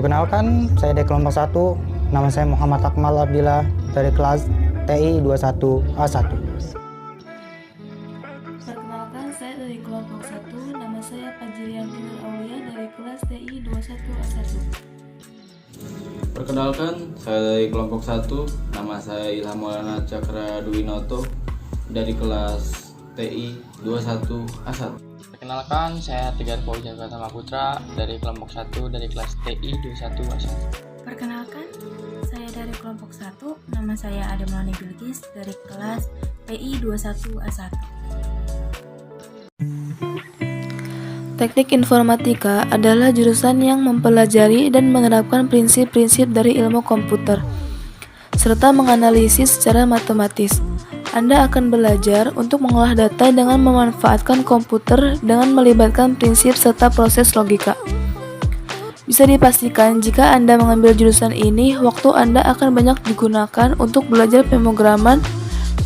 Perkenalkan, saya dari kelompok 1. Nama saya Muhammad Akmal Abdillah dari kelas TI 21A1. Perkenalkan, saya dari kelompok 1. Nama saya Fajrian Nur Aulia dari kelas TI 21A1. Perkenalkan, saya dari kelompok 1. Nama saya Ilham Maulana Cakra Dwinoto dari kelas TI 21A1. Perkenalkan, saya Tegar Fauzan Pratama Putra dari kelompok 1 dari kelas TI 21A1. Perkenalkan, saya dari kelompok 1, nama saya Ade Maulani Bilqis dari kelas TI 21A1. Teknik informatika adalah jurusan yang mempelajari dan menerapkan prinsip-prinsip dari ilmu komputer, serta menganalisis secara matematis. Anda akan belajar untuk mengolah data dengan memanfaatkan komputer dengan melibatkan prinsip serta proses logika. Bisa dipastikan jika Anda mengambil jurusan ini, waktu Anda akan banyak digunakan untuk belajar pemrograman,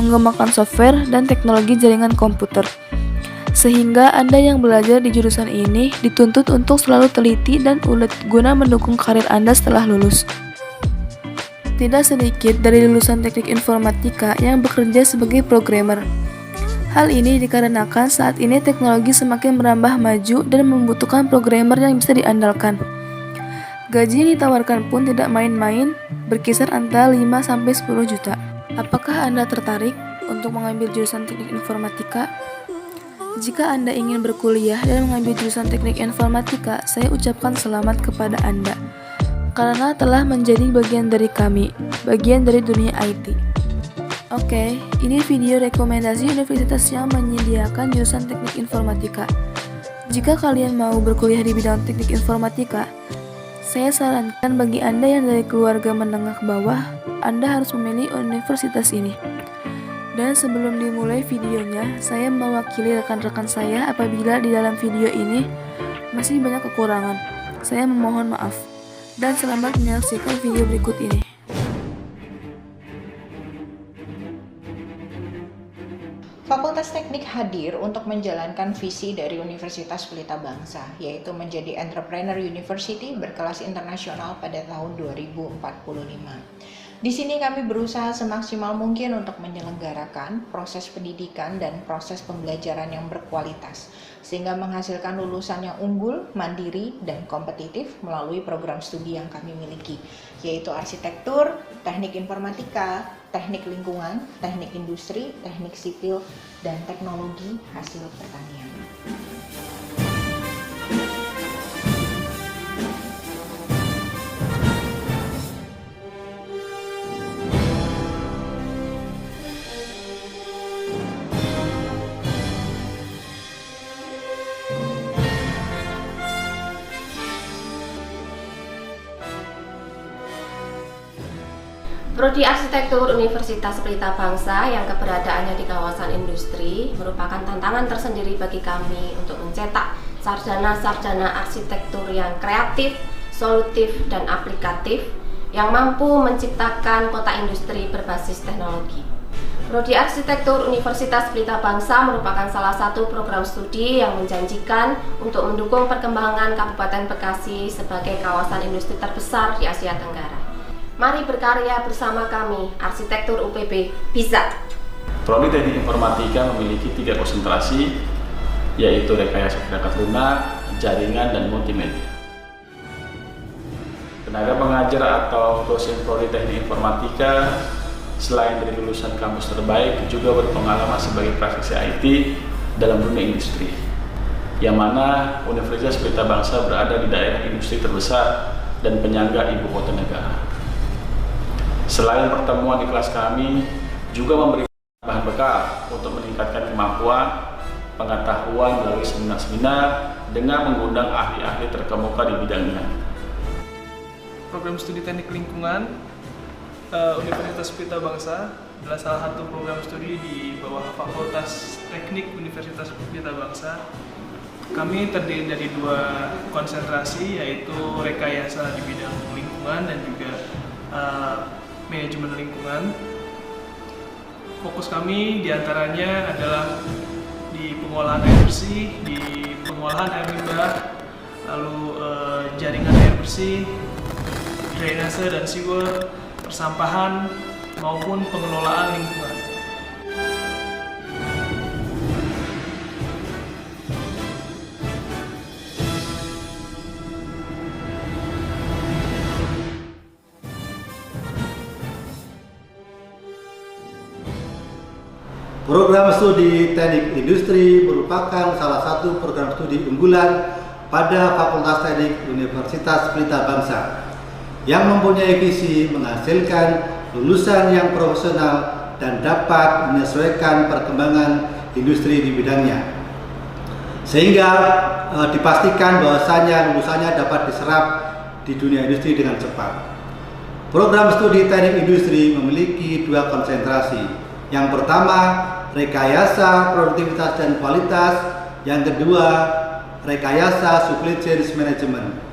mengembangkan software, dan teknologi jaringan komputer. Sehingga Anda yang belajar di jurusan ini dituntut untuk selalu teliti dan ulet guna mendukung karir Anda setelah lulus. Tidak sedikit dari lulusan teknik informatika yang bekerja sebagai programmer. Hal ini dikarenakan saat ini teknologi semakin merambah maju dan membutuhkan programmer yang bisa diandalkan. Gaji yang ditawarkan pun tidak main-main, berkisar antara 5-10 juta. Apakah Anda tertarik untuk mengambil jurusan teknik informatika? Jika Anda ingin berkuliah dan mengambil jurusan teknik informatika, saya ucapkan selamat kepada Anda, karena telah menjadi bagian dari kami, bagian dari dunia IT. Oke, ini video rekomendasi universitas yang menyediakan jurusan teknik informatika. Jika kalian mau berkuliah di bidang teknik informatika, saya sarankan bagi Anda yang dari keluarga menengah ke bawah, Anda harus memilih universitas ini. Dan sebelum dimulai videonya, saya mewakili rekan-rekan saya apabila di dalam video ini masih banyak kekurangan. Saya memohon maaf. Dan selamat menyaksikan video berikut ini. Fakultas Teknik hadir untuk menjalankan visi dari Universitas Pelita Bangsa, yaitu menjadi Entrepreneur University berkelas internasional pada tahun 2045. Di sini kami berusaha semaksimal mungkin untuk menyelenggarakan proses pendidikan dan proses pembelajaran yang berkualitas, sehingga menghasilkan lulusan yang unggul, mandiri, dan kompetitif melalui program studi yang kami miliki, yaitu arsitektur, teknik informatika, teknik lingkungan, teknik industri, teknik sipil, dan teknologi hasil pertanian. Prodi Arsitektur Universitas Pelita Bangsa yang keberadaannya di kawasan industri merupakan tantangan tersendiri bagi kami untuk mencetak sarjana-sarjana arsitektur yang kreatif, solutif, dan aplikatif yang mampu menciptakan kota industri berbasis teknologi. Prodi Arsitektur Universitas Pelita Bangsa merupakan salah satu program studi yang menjanjikan untuk mendukung perkembangan Kabupaten Bekasi sebagai kawasan industri terbesar di Asia Tenggara. Mari berkarya bersama kami, Arsitektur UPB bisa! Prodi Teknik Informatika memiliki 3 konsentrasi, yaitu rekayasa perangkat lunak, jaringan, dan multimedia. Tenaga pengajar atau dosen Prodi Teknik Informatika selain dari lulusan kampus terbaik juga berpengalaman sebagai praktisi IT dalam dunia industri, yang mana Universitas Pelita Bangsa berada di daerah industri terbesar dan penyangga ibu kota negara. Selain pertemuan di kelas kami, juga memberikan bahan bekal untuk meningkatkan kemampuan pengetahuan melalui seminar-seminar dengan mengundang ahli-ahli terkemuka di bidangnya. Program studi teknik lingkungan Universitas Pelita Bangsa adalah salah satu program studi di bawah Fakultas Teknik Universitas Pelita Bangsa. Kami terdiri dari 2 konsentrasi, yaitu rekayasa di bidang lingkungan dan juga manajemen lingkungan. Fokus kami diantaranya adalah di pengolahan air bersih, di pengolahan air limbah, lalu jaringan air bersih, drainase dan sewer, persampahan, maupun pengelolaan lingkungan. Program studi Teknik Industri merupakan salah satu program studi unggulan pada Fakultas Teknik Universitas Pelita Bangsa yang mempunyai visi menghasilkan lulusan yang profesional dan dapat menyesuaikan perkembangan industri di bidangnya, sehingga dipastikan bahwasannya lulusannya dapat diserap di dunia industri dengan cepat. Program studi Teknik Industri memiliki dua konsentrasi. Yang pertama, rekayasa produktivitas dan kualitas. Yang kedua, rekayasa supply chain management.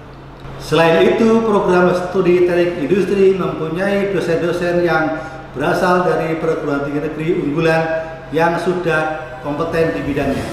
Selain itu, program studi Teknik Industri mempunyai dosen-dosen yang berasal dari perguruan tinggi negeri unggulan yang sudah kompeten di bidangnya.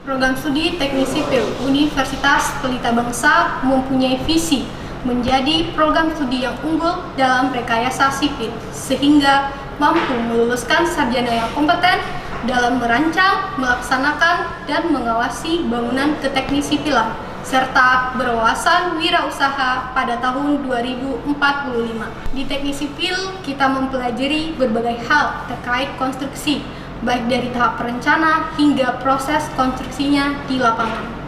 Program studi Teknik Sipil Universitas Pelita Bangsa mempunyai visi menjadi program studi yang unggul dalam rekayasa sipil, sehingga mampu meluluskan sarjana yang kompeten dalam merancang, melaksanakan, dan mengawasi bangunan keteknisipilan, serta berwawasan wirausaha pada tahun 2045. Di teknik sipil, kita mempelajari berbagai hal terkait konstruksi, baik dari tahap perencana hingga proses konstruksinya di lapangan.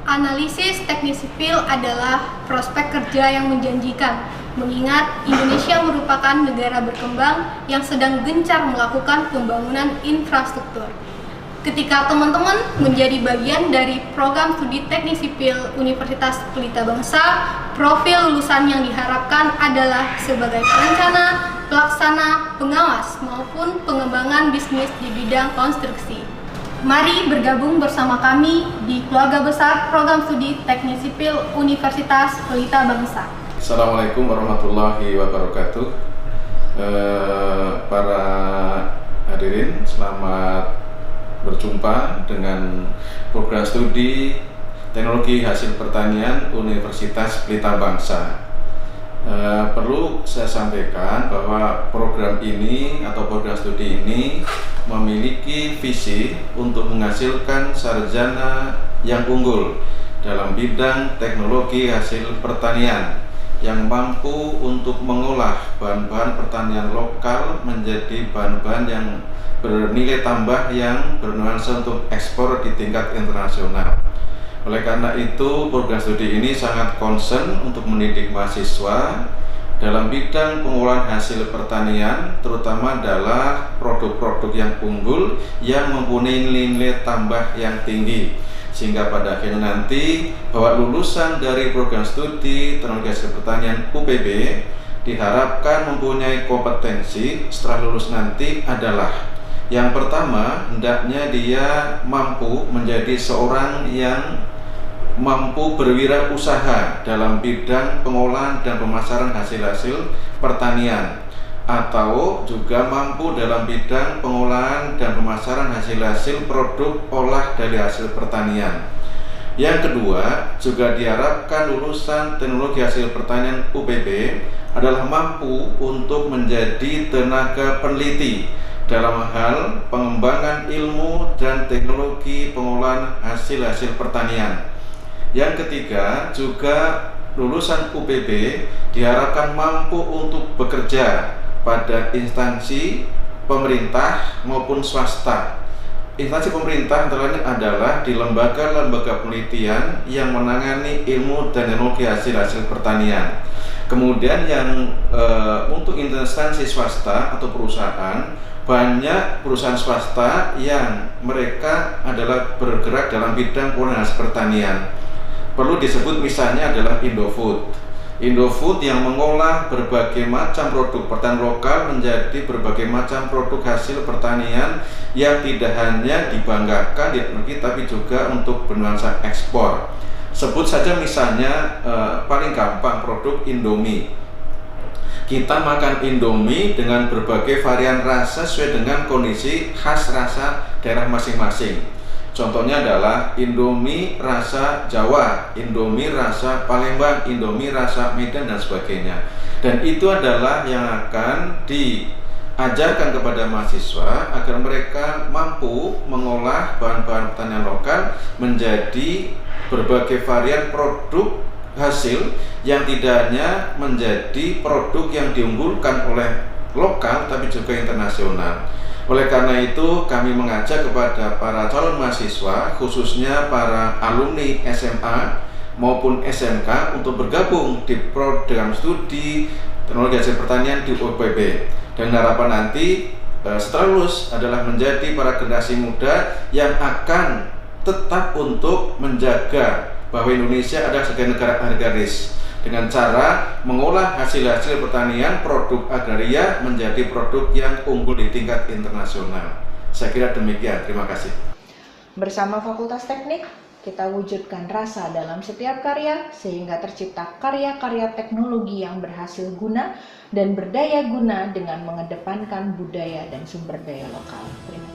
Analisis teknik sipil adalah prospek kerja yang menjanjikan, mengingat Indonesia merupakan negara berkembang yang sedang gencar melakukan pembangunan infrastruktur. Ketika teman-teman menjadi bagian dari program studi Teknik Sipil Universitas Pelita Bangsa, profil lulusan yang diharapkan adalah sebagai perencana, pelaksana, pengawas, maupun pengembangan bisnis di bidang konstruksi. Mari bergabung bersama kami di keluarga besar program studi Teknik Sipil Universitas Pelita Bangsa. Assalamualaikum warahmatullahi wabarakatuh. Para hadirin, selamat berjumpa dengan program studi Teknologi Hasil Pertanian Universitas Pelita Bangsa. Perlu saya sampaikan bahwa program ini atau program studi ini memiliki visi untuk menghasilkan sarjana yang unggul dalam bidang teknologi hasil pertanian yang mampu untuk mengolah bahan-bahan pertanian lokal menjadi bahan-bahan yang bernilai tambah yang bernuansa untuk ekspor di tingkat internasional. Oleh karena itu, program studi ini sangat concern untuk mendidik mahasiswa dalam bidang pengolahan hasil pertanian, terutama adalah produk-produk yang unggul yang mempunyai nilai tambah yang tinggi, sehingga pada akhirnya nanti bahwa lulusan dari program studi Teknologi Hasil Pertanian UPB diharapkan mempunyai kompetensi setelah lulus nanti adalah yang pertama, hendaknya dia mampu menjadi seorang yang mampu berwirausaha dalam bidang pengolahan dan pemasaran hasil-hasil pertanian, atau juga mampu dalam bidang pengolahan dan pemasaran hasil-hasil produk olah dari hasil pertanian. Yang kedua, juga diharapkan lulusan Teknologi Hasil Pertanian UPB adalah mampu untuk menjadi tenaga peneliti dalam hal pengembangan ilmu dan teknologi pengolahan hasil-hasil pertanian. Yang ketiga, juga lulusan UPB diharapkan mampu untuk bekerja pada instansi pemerintah maupun swasta. Instansi pemerintah antara lain adalah di lembaga-lembaga penelitian yang menangani ilmu dan teknologi hasil-hasil pertanian. Kemudian yang untuk instansi swasta atau perusahaan, banyak perusahaan swasta yang mereka adalah bergerak dalam bidang pengolahan hasil pertanian. Perlu disebut misalnya adalah Indofood. Indofood yang mengolah berbagai macam produk pertanian lokal menjadi berbagai macam produk hasil pertanian yang tidak hanya dibanggakan di negeri tapi juga untuk bernuansa ekspor. Sebut saja misalnya paling gampang produk Indomie. kita makan Indomie dengan berbagai varian rasa sesuai dengan kondisi khas rasa daerah masing-masing. Contohnya adalah Indomie rasa Jawa, Indomie rasa Palembang, Indomie rasa Medan, dan sebagainya. Dan itu adalah yang akan diajarkan kepada mahasiswa agar mereka mampu mengolah bahan-bahan pertanian lokal menjadi berbagai varian produk hasil yang tidak hanya menjadi produk yang diunggulkan oleh lokal tapi juga internasional. Oleh karena itu kami mengajak kepada para calon mahasiswa, khususnya para alumni SMA maupun SMK untuk bergabung di program studi teknologi hasil pertanian di UPB. Dan harapan nanti setelah lulus adalah menjadi para generasi muda yang akan tetap untuk menjaga bahwa Indonesia adalah sebagai negara agraris dengan cara mengolah hasil-hasil pertanian produk agraria menjadi produk yang unggul di tingkat internasional. Saya kira demikian. Terima kasih. Bersama Fakultas Teknik, kita wujudkan rasa dalam setiap karya sehingga tercipta karya-karya teknologi yang berhasil guna dan berdaya guna dengan mengedepankan budaya dan sumber daya lokal. Terima kasih.